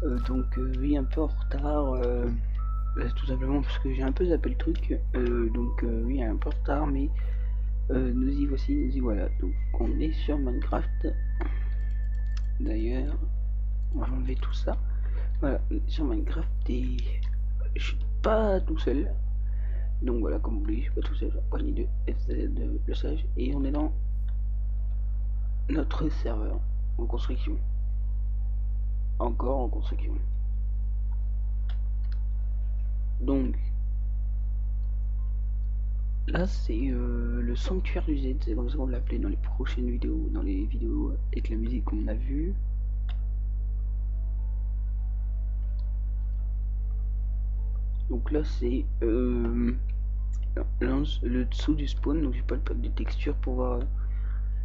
Oui, un peu en retard, tout simplement parce que j'ai un peu zappé le truc, oui, un peu en retard, mais nous y voici, nous y voilà. Donc on est sur Minecraft. D'ailleurs, on va enlever tout ça. Voilà, on est sur Minecraft et je suis pas tout seul. Donc voilà, comme vous voyez, je suis pas tout seul, compagnie de FZ de Le Sage, et on est dans notre serveur en construction. Encore en construction. Donc là, c'est le sanctuaire du Z, c'est comme ça qu'on l'a appelé dans les prochaines vidéos, dans les vidéos avec la musique qu'on a vue. Donc là, c'est le dessous du spawn, donc j'ai pas le pack de texture pour voir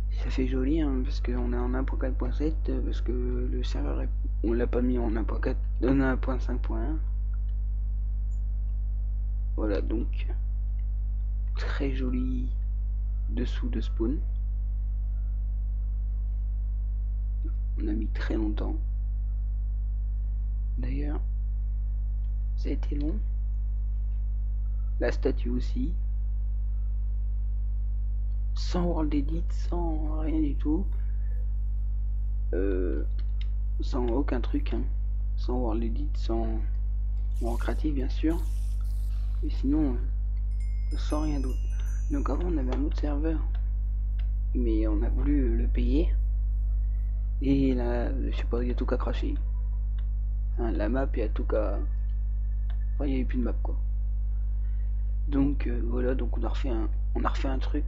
si ça fait joli, hein, parce qu'on est en 1.4.7, parce que le serveur, on l'a pas mis en 1.4, en 1.5.1. Voilà, donc très joli dessous de spawn. On a mis très longtemps. D'ailleurs, ça a été long. La statue aussi. Sans world edit, sans rien du tout. Sans aucun truc. Hein. Sans world edit, sans world creative bien sûr. Et sinon, sans rien d'autre. Donc avant on avait un autre serveur. Mais on a voulu le payer. Et là, je sais pas, il y a tout qu'à cracher. Hein, la map, il y a tout qu'à... Enfin, il n'y avait plus de map quoi. Donc voilà, donc on a refait un truc.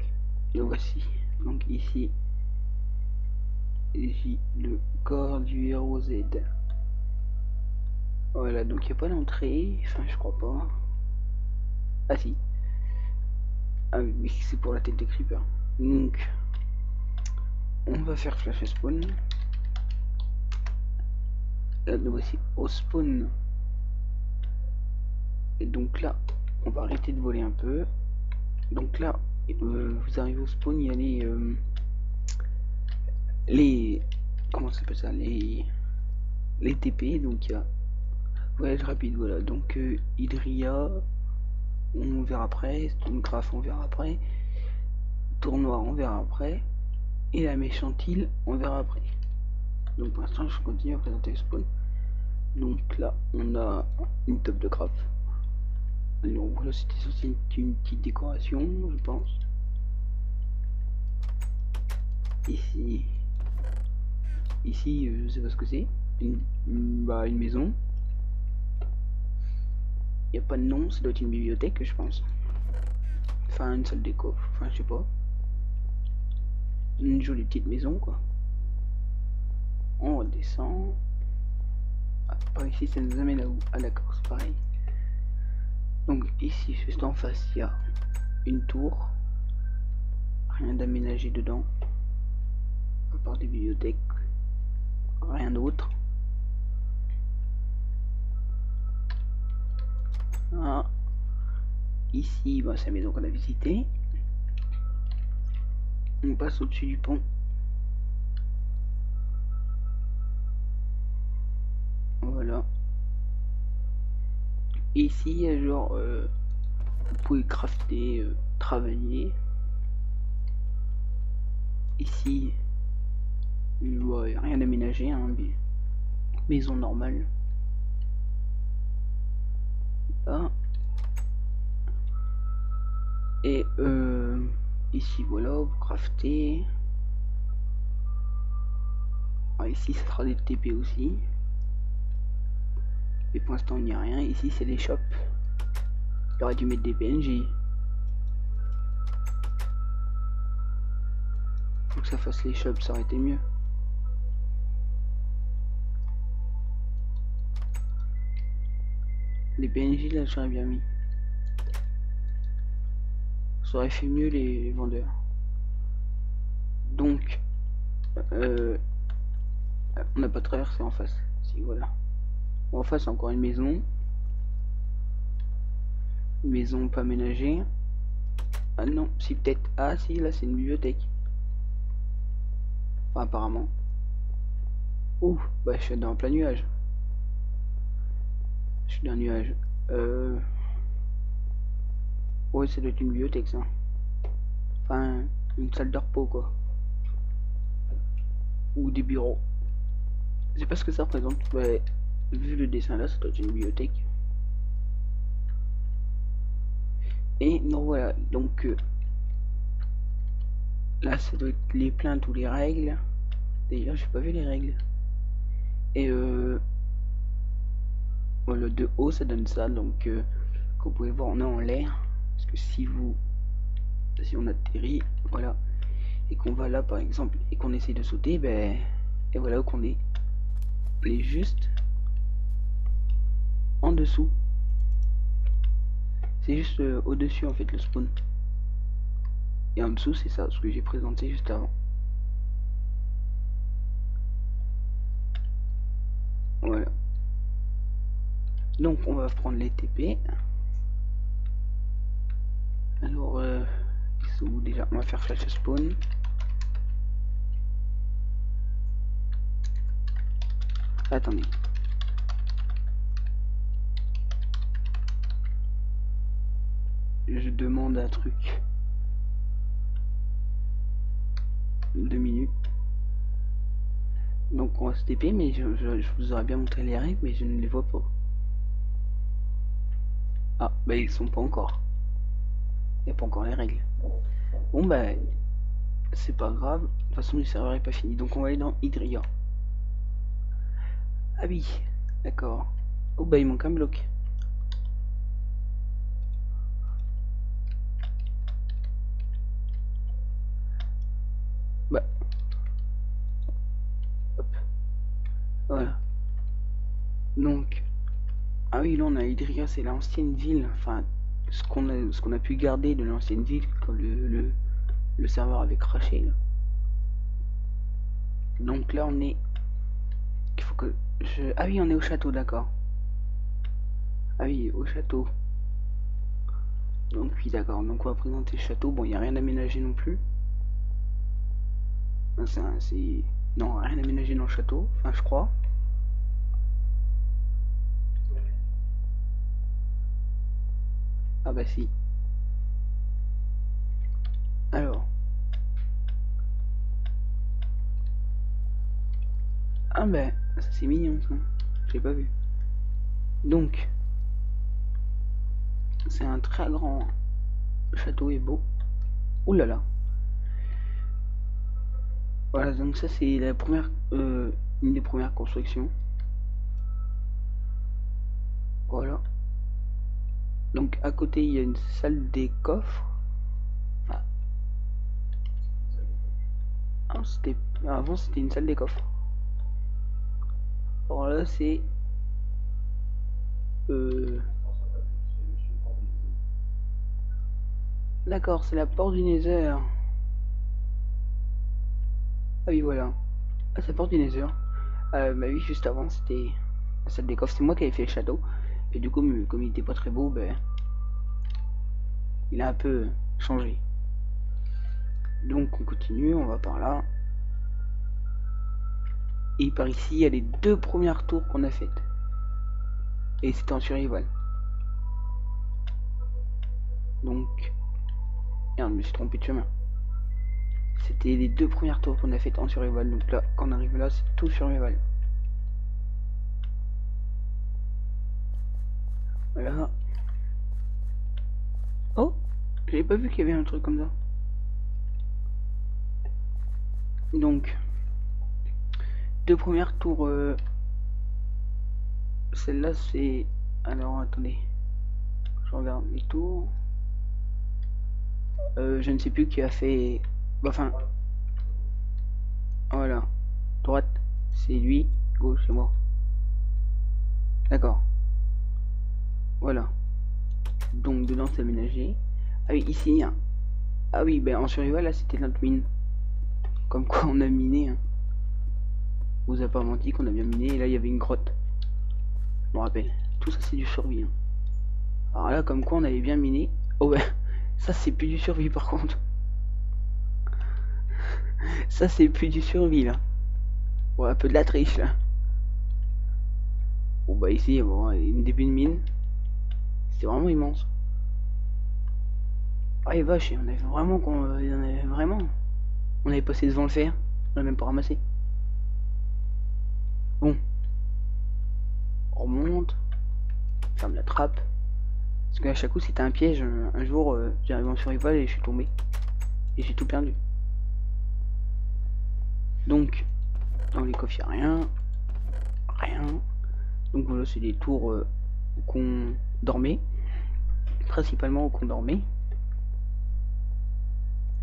Le voici. Donc ici le corps du héros Z. Voilà, donc il n'y a pas d'entrée. Enfin, je crois pas. Ah si. Ah oui, c'est pour la tête de creeper. Donc, on va faire flash spawn. Là, nous voici au spawn. Et donc là, on va arrêter de voler un peu. Donc là, vous arrivez au spawn, il y a les comment ça s'appelle ça, les TP. Donc il y a voyage rapide, voilà. Donc Hydria, on verra après. Stonegraph, on verra après. Tournoir, on verra après. Et la méchante île, on verra après. Donc pour l'instant, je continue à présenter le spawn. Donc là, on a une top de craft. Alors voilà, c'était censé être une petite décoration, je pense. Ici, je sais pas ce que c'est. Une maison. Il n'y a pas de nom, ça doit être une bibliothèque, je pense. Enfin, une salle des coffres, enfin, je sais pas. Une jolie petite maison, quoi. On redescend. Ah, par ici, ça nous amène à où? Ah, d'accord, c'est pareil. Donc, ici, juste en face, il y a une tour. Rien d'aménagé dedans. À part des bibliothèques. Rien d'autre. Ah. Ici, bah, c'est la maison qu'on a visité. On passe au-dessus du pont. Voilà. Ici, il y a genre, vous pouvez crafter, travailler. Ici, ouais, rien d'aménagé, hein, maison normale. Là. Et ici, voilà, vous craftez. Ah, ici, ça sera des TP aussi. Mais pour l'instant, il n'y a rien. Ici, c'est les shops. Il aurait dû mettre des PNJ. Faut que ça fasse les shops, ça aurait été mieux. Les PNJ, là, j'aurais bien mis. Ça aurait fait mieux les vendeurs. Donc, on n'a pas traversé en face. Si, voilà. En face, encore une maison. Une maison pas aménagée. Ah non, si peut-être. Ah si, là c'est une bibliothèque. Enfin, apparemment. Ouh, bah je suis dans un plein nuage. au-dessus d'un nuage. Ouais, ça doit être une bibliothèque, ça. Enfin, une salle de repos, quoi. Ou des bureaux. Je sais pas ce que ça représente. Ouais, vu le dessin là, ça doit être une bibliothèque. Et non, voilà. Donc, là, ça doit être les plaintes ou les règles. D'ailleurs, j'ai pas vu les règles. Et voilà, de haut, ça donne ça. Donc, comme vous pouvez voir, on est en l'air. Parce que si on atterrit, voilà, et qu'on va là, par exemple, et qu'on essaie de sauter, ben, et voilà qu'on est. On est juste en dessous. C'est juste au-dessus, en fait, le spawn. Et en dessous, c'est ça, ce que j'ai présenté juste avant. Voilà. Donc on va prendre les TP. Alors, ils sont où déjà? On va faire flash spawn. Attendez. Je demande un truc. 2 minutes. Donc on va se TP, mais je vous aurais bien montré les règles, mais je ne les vois pas. Ah, bah ils sont pas encore. Il n'y a pas encore les règles. Bon bah, c'est pas grave. De toute façon, le serveur est pas fini. Donc on va aller dans Hydria. Ah oui, d'accord. Oh bah il manque un bloc. Bah, hop, voilà. Donc, ah oui, là on a Hydria, c'est l'ancienne ville. Enfin, ce qu'on a pu garder de l'ancienne ville quand le serveur avait craché. Là. Donc là on est... Il faut que je... Ah oui, on est au château, d'accord. Ah oui, au château. Donc oui, d'accord. Donc on va présenter le château. Bon, il n'y a rien aménagé non plus. C'est... Non, rien aménagé dans le château. Enfin, je crois. Ah bah si. Alors. Ah bah, ça c'est mignon ça. J'ai pas vu. Donc, c'est un très grand château et beau. Ouh là là. Voilà, donc ça c'est la première, une des premières constructions. Voilà. Donc à côté il y a une salle des coffres. Enfin, avant c'était une salle des coffres. Alors là c'est d'accord, c'est la porte du Nether. Ah oui voilà. Ah c'est la porte du Nether. Bah oui, juste avant c'était la salle des coffres. C'est moi qui avais fait le château. Et du coup comme il était pas très beau, ben il a un peu changé. Donc on continue, on va par là. Et par ici, il y a les 2 premières tours qu'on a faites. Et c'était en survival. Donc, merde, je me suis trompé de chemin. C'était les 2 premières tours qu'on a faites en survival. Donc là, quand on arrive là, c'est tout survival. Voilà. Oh, j'avais pas vu qu'il y avait un truc comme ça. Donc, 2 premières tours. Celle-là, c'est... Alors, attendez. Je regarde les tours. Je ne sais plus qui a fait... Enfin... Voilà. Droite, c'est lui. Gauche, c'est moi. D'accord. Voilà. Donc, dedans, c'est aménagé. Ah oui, ici, hein. Ah oui, ben en survival, là, c'était notre mine. Comme quoi, on a miné. Hein. On vous a pas menti qu'on a bien miné. Et là, il y avait une grotte. Je me rappelle. Tout ça, c'est du survie. Hein. Alors là, comme quoi, on avait bien miné. Oh ouais, ça, c'est plus du survie, par contre. Ça, c'est plus du survie, là. Ouais, un peu de la triche, là. Bon bah ici, bon, une début de mine. C'était vraiment immense. Ah les vaches, on avait vraiment il y en avait vraiment. On avait passé devant le fer, on l'a même pas ramassé. Bon, on remonte, on ferme la trappe. Parce qu'à chaque coup c'était un piège. Un jour j'arrive en survival et je suis tombé. Et j'ai tout perdu. Donc, dans les coffres, il n'y a rien. Rien. Donc voilà, c'est des tours où qu'on dormait. Principalement où qu'on dormait.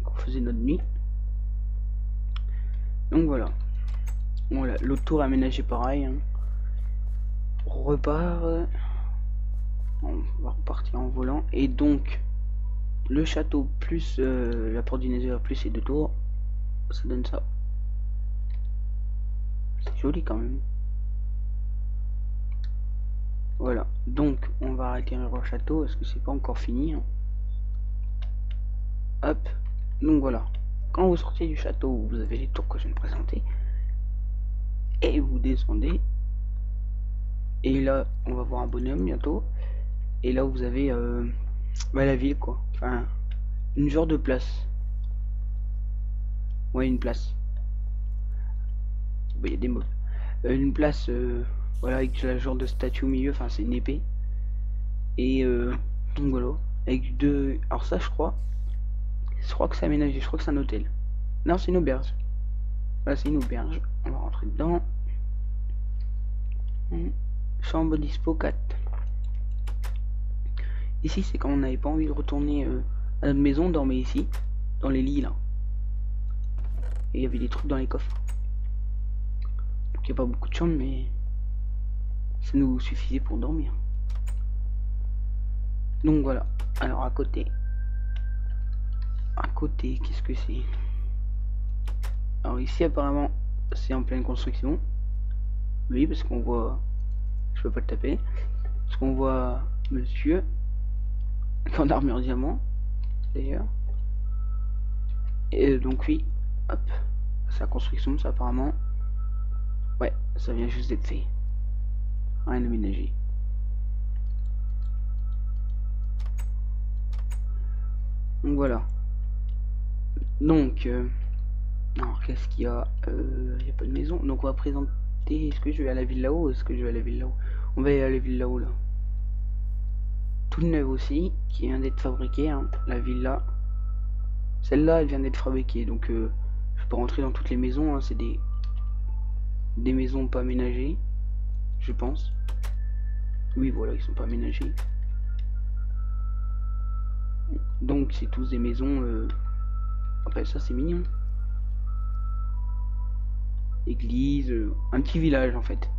On faisait notre nuit. Donc voilà. Voilà, l'autre tour aménagé pareil. Hein. On repart. On va repartir en volant. Et donc, le château plus la porte du Nether plus ces deux tours, ça donne ça. C'est joli quand même. Voilà, donc on va atterrir au château, parce que c'est pas encore fini. Hein. Hop, donc voilà. Quand vous sortez du château, vous avez les tours que je viens de présenter. Et vous descendez. Et là, on va voir un bonhomme bientôt. Et là, vous avez la ville, quoi. Enfin, une genre de place. Ouais, une place. Il y a des mobs. Une place, voilà, avec la genre de statue au milieu. Enfin, c'est une épée. Et donc voilà. Avec deux. Alors, ça, je crois que c'est aménagé. Je crois que c'est un hôtel. Non, c'est une auberge. Voilà, c'est une auberge. On va rentrer dedans. Chambre dispo 4. Ici, c'est quand on n'avait pas envie de retourner à notre maison, on dormait ici, dans les lits là. Et il y avait des trucs dans les coffres. Donc il n'y a pas beaucoup de chambres, mais ça nous suffisait pour dormir. Donc voilà. Alors à côté, qu'est-ce que c'est? Alors ici, apparemment, c'est en pleine construction. Oui, parce qu'on voit. Je peux pas le taper. Parce qu'on voit monsieur en armure diamant, d'ailleurs. Et donc oui, hop, sa construction, ça apparemment, ouais, ça vient juste d'être fait. Rien de ménager. Donc voilà. Donc, alors qu'est-ce qu'il y a? Il n'y a pas de maison. Donc on va présenter. Est-ce que je vais à la ville là-haut? Est-ce que je vais à la ville là-haut? On va aller à la ville là-haut là. Toute neuve aussi, qui vient d'être fabriquée, hein, la villa. Celle-là, elle vient d'être fabriquée, donc je peux rentrer dans toutes les maisons. Hein, c'est des maisons pas aménagées, je pense. Oui, voilà, ils sont pas aménagés. Donc c'est tous des maisons. Après ça, c'est mignon. Église, un petit village en fait.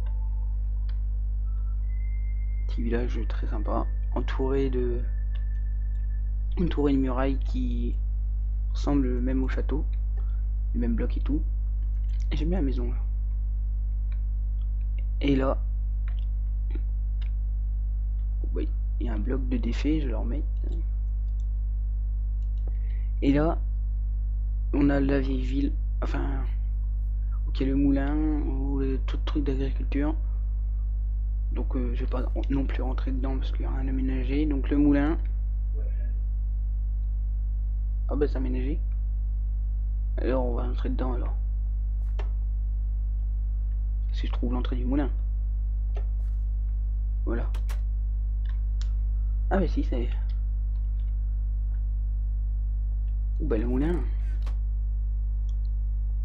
Petit village très sympa, entouré de murailles qui ressemblent même au château, les mêmes blocs et tout. J'aime bien la maison là. Et là, oui, il y a un bloc de défait, je le remets. Et là, on a la vieille ville, enfin, ok, le moulin ou tout truc d'agriculture. Donc je vais pas non plus rentrer dedans parce qu'il n'y a rien à aménager. Donc le moulin. Ah bah c'est aménagé. Alors on va rentrer dedans alors. Si je trouve l'entrée du moulin. Voilà. Ah mais si c'est. Bah le moulin.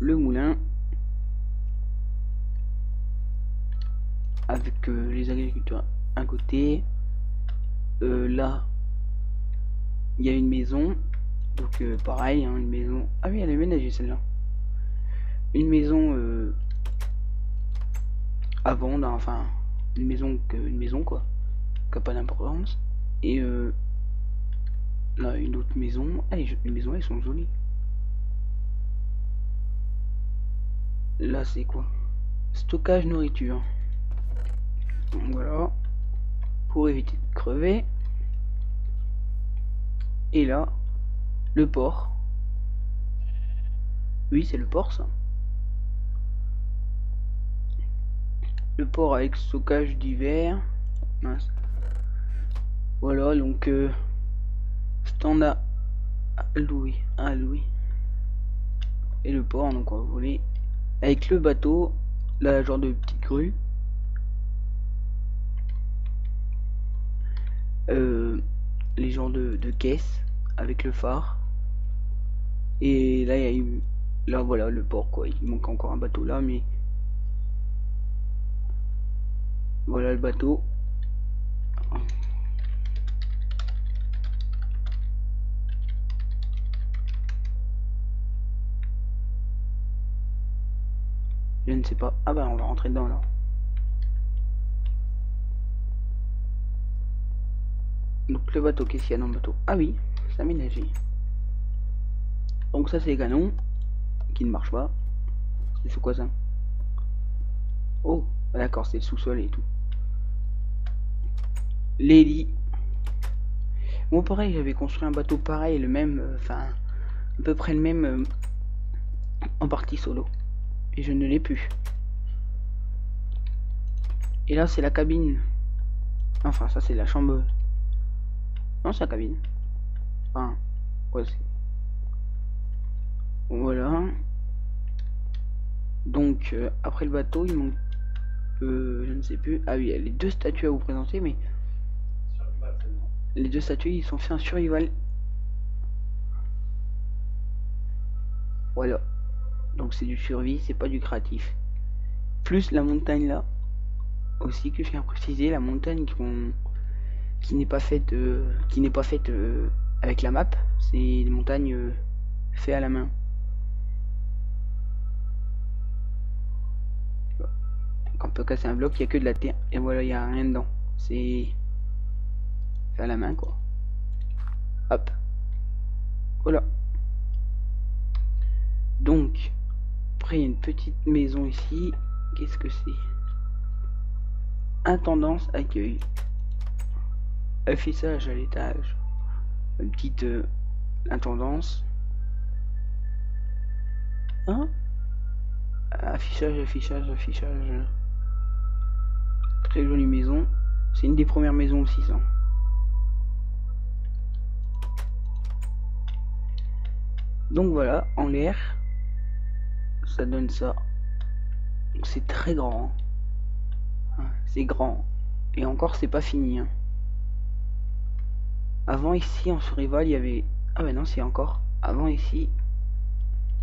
Le moulin. Avec les agriculteurs à côté. Là, il y a une maison. Donc pareil, hein, une maison. Ah oui, elle est aménagée celle-là. Une maison à vendre, enfin une maison quoi, qui a pas d'importance. Et là une autre maison. Ah, les maisons elles sont jolies. Là c'est quoi? Stockage nourriture. Voilà. Pour éviter de crever. Et là, le port. Oui, c'est le port ça. le port avec stockage d'hiver. Mince. Voilà, donc standard à louer. Et le port, donc on va voler avec le bateau, là, genre de petite grue. Les genres de caisse avec le phare. Et là, il y a eu. Là, voilà, le port, quoi. Il manque encore un bateau là, mais. Voilà le bateau. Je ne sais pas. Ah bah, on va rentrer dedans là. Donc, le bateau, qu'est-ce qu'il y a dans le bateau? Ah oui, c'est aménagé. Donc, ça, c'est les canons qui ne marchent pas. C'est quoi ça? Oh, d'accord, c'est le sous-sol et tout. Les lits. Bon, pareil, j'avais construit un bateau pareil, le même, enfin, à peu près le même en partie solo. Et je ne l'ai plus. Et là, c'est la cabine. Enfin, ça, c'est la chambre. Non, c'est la cabine. Enfin, ouais, c'est. Voilà. Donc, après le bateau, il manque. Je ne sais plus. Ah oui, il y a les deux statues à vous présenter, mais. Les deux statues, ils sont faits en survival. Voilà. Donc, c'est du survie, c'est pas du créatif. Plus la montagne là. Aussi, que je viens préciser, la montagne qui n'est pas faite. Avec la map. C'est des montagnes faites à la main. Quand on peut casser un bloc, il n'y a que de la terre. Et voilà, il n'y a rien dedans. C'est fait à la main, quoi. Hop. Voilà. Donc, après, il y a une petite maison ici. Qu'est-ce que c'est? Intendance accueil. Affichage à l'étage. Une petite intendance. Hein? Affichage. Très jolie maison. C'est une des premières maisons aussi, ça. Donc voilà, en l'air, ça donne ça. C'est très grand. Hein. C'est grand. Et encore, c'est pas fini. Hein. Avant, ici, en survival, il y avait... Ah bah non, c'est encore. Avant, ici,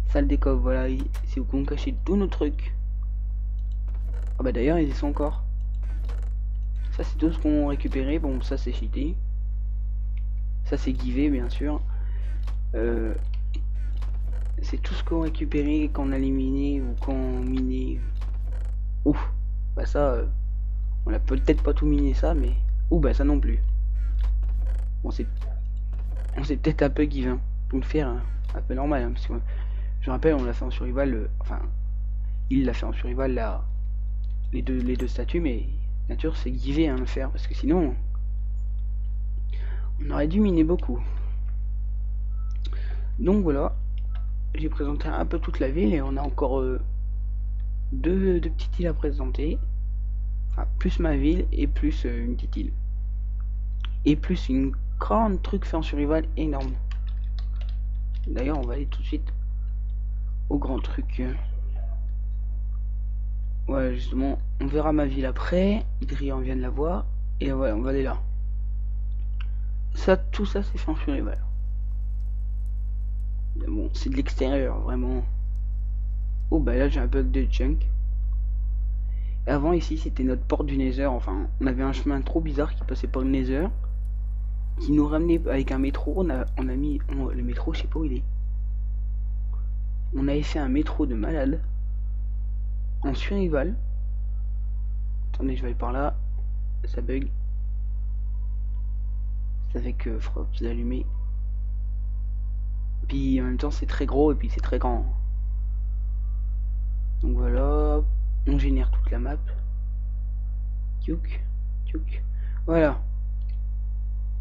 salle des coffres, voilà. C'est où on cachait tous nos trucs. Ah bah d'ailleurs, ils y sont encore. Ça, c'est tout ce qu'on a récupéré. Bon, ça, c'est cheaté. Ça, c'est givé, bien sûr. C'est tout ce qu'on a récupéré, qu'on a éliminé ou qu'on miné. Ouf. Bah ça, on a peut-être pas tout miné ça, mais... Ouh, bah ça non plus. Bon, on s'est peut-être un peu give pour le faire un peu normal. Hein, parce que je rappelle, on l'a fait en survival. Enfin, il l'a fait en survival là. Les deux statues, mais bien sûr, c'est givé le faire. Parce que sinon, on aurait dû miner beaucoup. Donc voilà. J'ai présenté un peu toute la ville et on a encore deux petites îles à présenter. Enfin, plus ma ville et plus une petite île. Et plus une grande truc fait en survival énorme. D'ailleurs, on va aller tout de suite au grand truc. Ouais, justement, on verra ma ville après. Idri, on vient de la voir. Et voilà, on va aller là. Ça, tout ça, c'est fait en survival. Bon, c'est de l'extérieur, vraiment. Oh, bah là, j'ai un bug de junk. Avant, ici, c'était notre porte du Nether. Enfin, on avait un chemin trop bizarre qui passait par le Nether. Qui nous ramenait avec un métro. On a mis... le métro, je sais pas où il est. On avait fait un métro de malade. En survival. Attendez, je vais aller par là. Ça bug. Ça fait que faut vous allumer. Puis en même temps, c'est très gros et puis c'est très grand. Donc voilà. On génère toute la map. Tchouk. Voilà.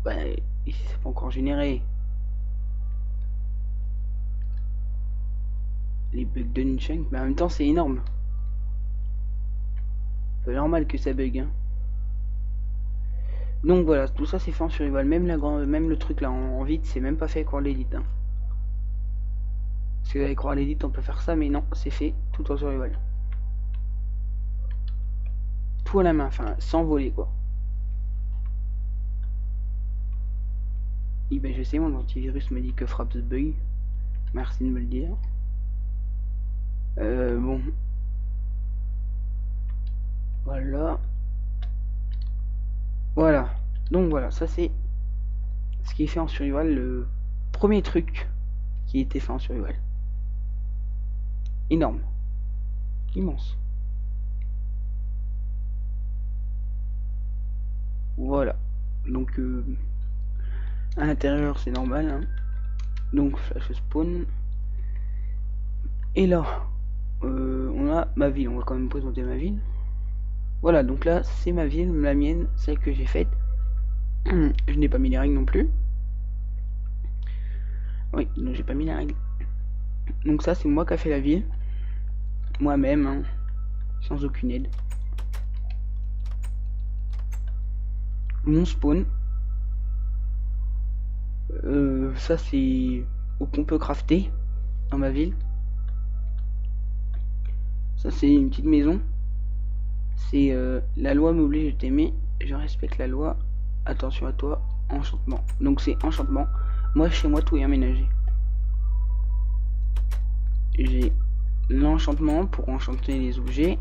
Bah, ici, c'est pas encore généré. Les bugs de Nunchunk, mais en même temps, c'est énorme. peu normal que ça bug, hein. Donc voilà, tout ça c'est fait en survival. Même même le truc là en vite, c'est même pas fait avec l'edit, hein. Parce qu'avec l'edit on peut faire ça, mais non, c'est fait tout en survival. Tout à la main, enfin sans voler quoi. Et ben je sais, mon antivirus me dit que Fraps bug. Merci de me le dire. Bon. Voilà. Voilà. Donc voilà, ça c'est ce qui est fait en survival, le premier truc qui était fait en survival. Énorme. Immense. Voilà. Donc à l'intérieur c'est normal, hein. Donc flash spawn. Et là, on a ma ville. On va quand même présenter ma ville. Voilà, donc là c'est ma ville, la mienne, celle que j'ai faite. Je n'ai pas mis les règles non plus. Oui, donc j'ai pas mis les règles. Donc ça c'est moi qui a fait la ville. Moi-même, hein, sans aucune aide. Mon spawn. Ça c'est où qu'on peut crafter dans ma ville. Ça c'est une petite maison. C'est la loi m'oblige de t'aimer. Je respecte la loi. Attention à toi. Enchantement. Donc c'est enchantement. Moi chez moi tout est aménagé. J'ai l'enchantement pour enchanter les objets.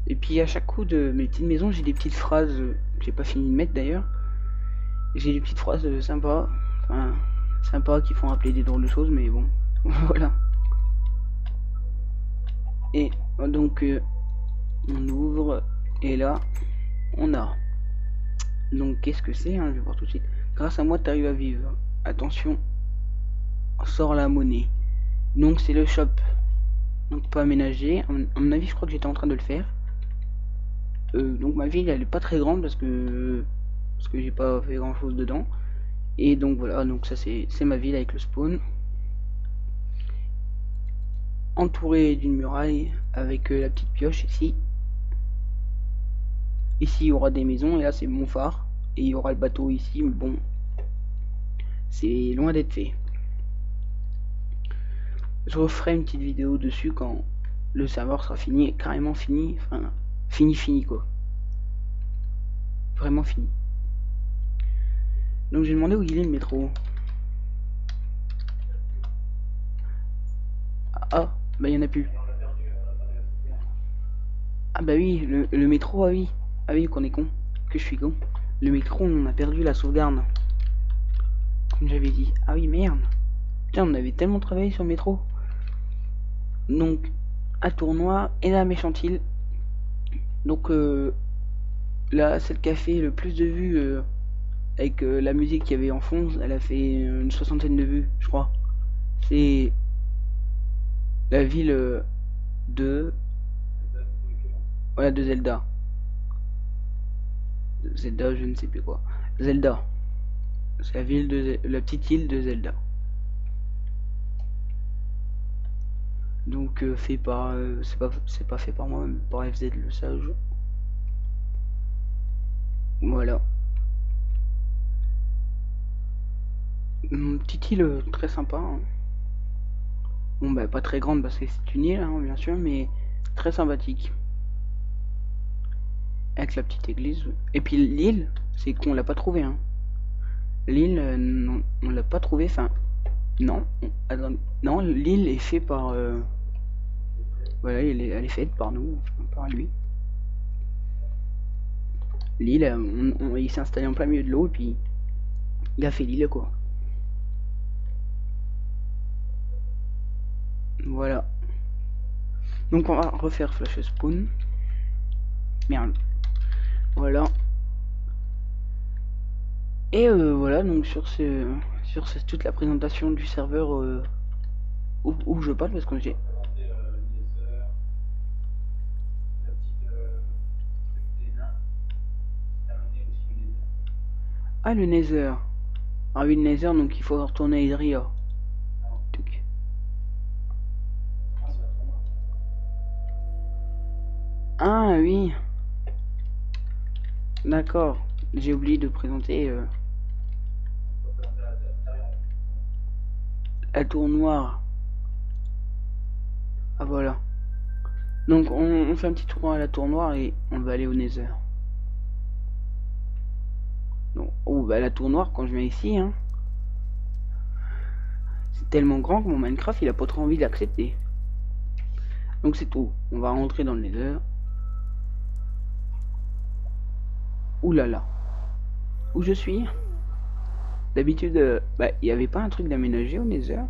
Et puis à chaque coup de mes petites maisons, j'ai des petites phrases. J'ai pas fini de mettre d'ailleurs. J'ai des petites phrases sympas. Enfin, sympas qui font rappeler des drôles de choses, mais bon. Voilà. Et donc on ouvre et là on a. Donc qu'est-ce que c'est, hein, je vais voir tout de suite. Grâce à moi tu arrives à vivre. Attention, sort la monnaie. Donc c'est le shop. Donc pas aménagé. À mon avis je crois que j'étais en train de le faire. Donc ma ville elle est pas très grande parce que j'ai pas fait grand chose dedans. Et donc voilà, donc ça c'est ma ville avec le spawn. Entouré d'une muraille avec la petite pioche ici. Ici il y aura des maisons et là c'est mon phare. Et il y aura le bateau ici, mais bon, c'est loin d'être fait. Je referai une petite vidéo dessus quand le serveur sera fini, carrément fini, enfin fini quoi. Vraiment fini. Donc j'ai demandé où il est le métro. Ah, bah il y en a plus. Ah bah oui, le métro, ah oui. Ah oui, qu'on est con. Que je suis con. Le métro, on a perdu la sauvegarde. Comme j'avais dit. Ah oui, merde. Putain, on avait tellement travaillé sur le métro. Donc, à tournoi et la méchante île. Donc, là, celle qui a fait le plus de vues avec la musique qu'il y avait en fond, elle a fait une soixantaine de vues, je crois. C'est la ville de... Voilà, de Zelda. Zelda, je ne sais plus quoi. Zelda. C'est la ville de la petite île de Zelda. Donc fait par c'est pas fait par moi, mais par FZ le sage. Voilà. Une petite île très sympa, hein. Bon bah pas très grande parce que c'est une île, hein, bien sûr, mais très sympathique. Avec la petite église. Et puis l'île, c'est qu'on l'a pas trouvé, hein. L'île, non, on l'a pas trouvé, enfin... Non, non, l'île est faite par... Voilà, elle est faite par nous, par lui. L'île, il s'est installé en plein milieu de l'eau et puis il a fait l'île quoi. Voilà. Donc on va refaire flash spawn. Merde. Voilà. Et voilà, donc sur toute la présentation du serveur où je parle parce que j'ai... Ah le Nether. Ah oui le Nether, donc il faut retourner à Idria. oui. D'accord. J'ai oublié de présenter la tour noire. Ah voilà. Donc on fait un petit tour à la tour noire et on va aller au Nether. Donc, oh bah la tour noire quand je viens ici, hein, c'est tellement grand que mon Minecraft il a pas trop envie d'accepter. Donc c'est tout. On va rentrer dans le Nether. Ouh là là. Où je suis? D'habitude, bah il y avait pas un truc d'aménager au Nether.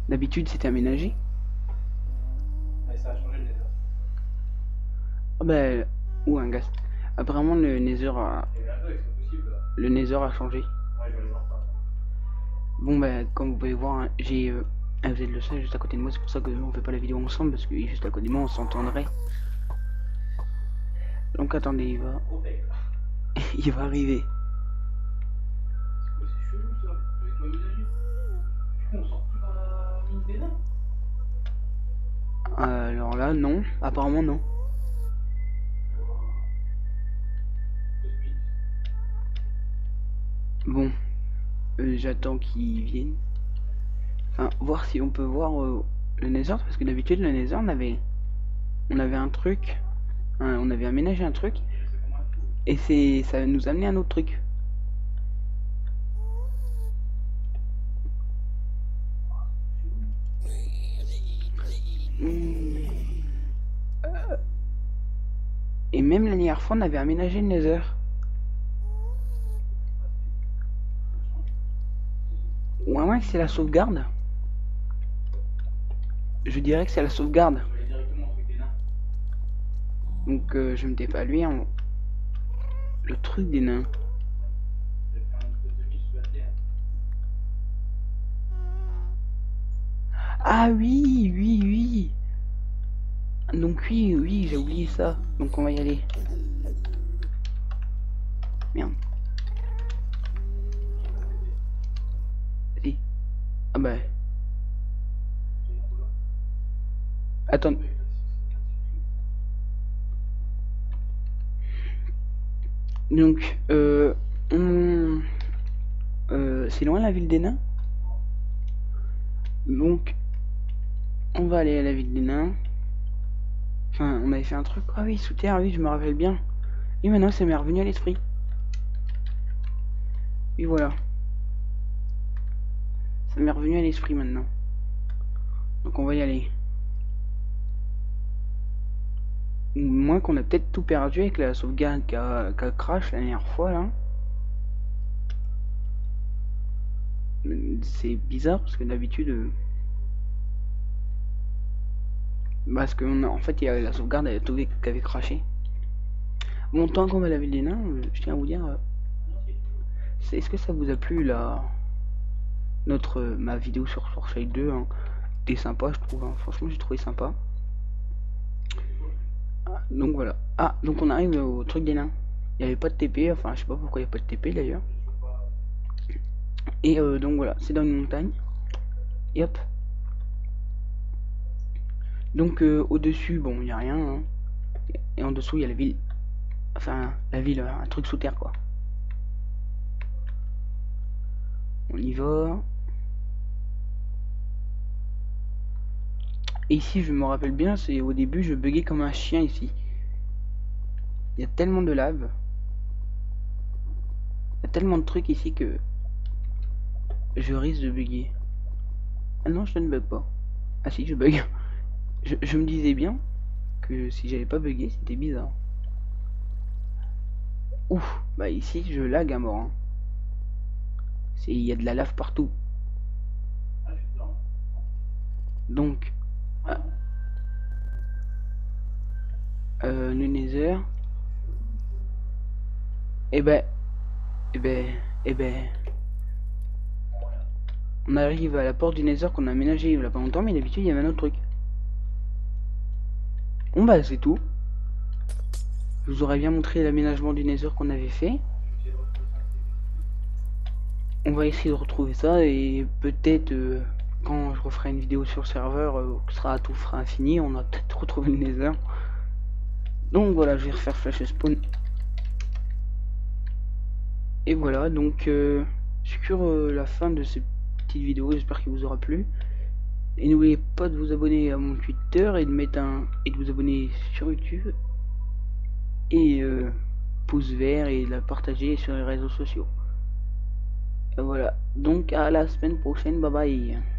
D'habitude c'était aménagé. Mais ça a changé le Nether. Ah bah ou un gaz. Apparemment le Nether a Il y a un bug, c'est pas possible là. le Nether a changé. Ouais, je vais aller voir ça. Bon bah comme vous pouvez voir, hein, j'ai un VZ le sage juste à côté de moi, c'est pour ça que on fait pas la vidéo ensemble parce que juste à côté de moi on s'entendrait. Donc attendez, il va Trop fake là. il va arriver. C'est chelou ça, avec ma ménager. Du coup, on sort plus dans la mine des nains. Alors là non, apparemment non. Bon, j'attends qu'il vienne. Enfin, voir si on peut voir le Nether parce que d'habitude le Nether on avait un truc, hein, on avait aménagé un truc et ça nous amenait un autre truc. Et même la dernière fois on avait aménagé le Nether. Ou à moins que c'est la sauvegarde. Je dirais que c'est la sauvegarde. Je vais aller directement au truc des nains. Donc je me pas lui en le truc des nains. Je vais faire une espèce de mine sous la terre. Ah oui, oui, oui. Donc oui, oui, j'ai oublié ça. Donc on va y aller. Merde. Si. Ah bah. Attends. Donc, c'est loin la ville des nains. Donc, on va aller à la ville des nains. Enfin, on avait fait un truc. Ah oui, sous terre, oui, je me rappelle bien. Et maintenant, ça m'est revenu à l'esprit. Et voilà. Ça m'est revenu à l'esprit maintenant. Donc, on va y aller. Moins qu'on a peut-être tout perdu avec la sauvegarde qui a crash la dernière fois là. C'est bizarre parce que d'habitude. Parce que en fait il y a la sauvegarde elle a tout qui avait craché. Bon tant qu'on va à la ville des nains, je tiens à vous dire. Est-ce que ça vous a plu là ma vidéo sur Surshade 2 hein, c'était sympa je trouve, hein. Franchement j'ai trouvé sympa. Donc voilà. Ah donc on arrive au truc des nains. Il n'y avait pas de TP, enfin je sais pas pourquoi il n'y a pas de TP d'ailleurs. Et donc voilà, c'est dans une montagne. Et hop. Donc au-dessus, bon, il n'y a rien. Hein. Et en dessous, il y a la ville. Enfin, la ville, un truc sous terre, quoi. On y va. Et ici, je me rappelle bien, c'est au début, je buguais comme un chien ici. Il y a tellement de lave. Il y a tellement de trucs ici que je risque de bugger. Ah non, je ne bug pas. Ah si, je bug. Je me disais bien que si j'avais pas bugué, c'était bizarre. Ouf, bah ici, je lag à mort. Hein. Il y a de la lave partout. Donc, le Nether. Et ben, on arrive à la porte du Nether qu'on a aménagé il y a pas longtemps, mais d'habitude il y avait un autre truc. Bon bah c'est tout. Je vous aurais bien montré l'aménagement du Nether qu'on avait fait. on va essayer de retrouver ça et peut-être quand je referai une vidéo sur le serveur qui sera à tout fera infini, on a peut-être retrouvé le Nether. Donc voilà, je vais refaire flash spawn. Et voilà, donc sur la fin de cette petite vidéo, j'espère qu'il vous aura plu. Et n'oubliez pas de vous abonner à mon Twitter et de mettre et de vous abonner sur YouTube. Et pouce vert et de la partager sur les réseaux sociaux. Et voilà, donc à la semaine prochaine, bye bye.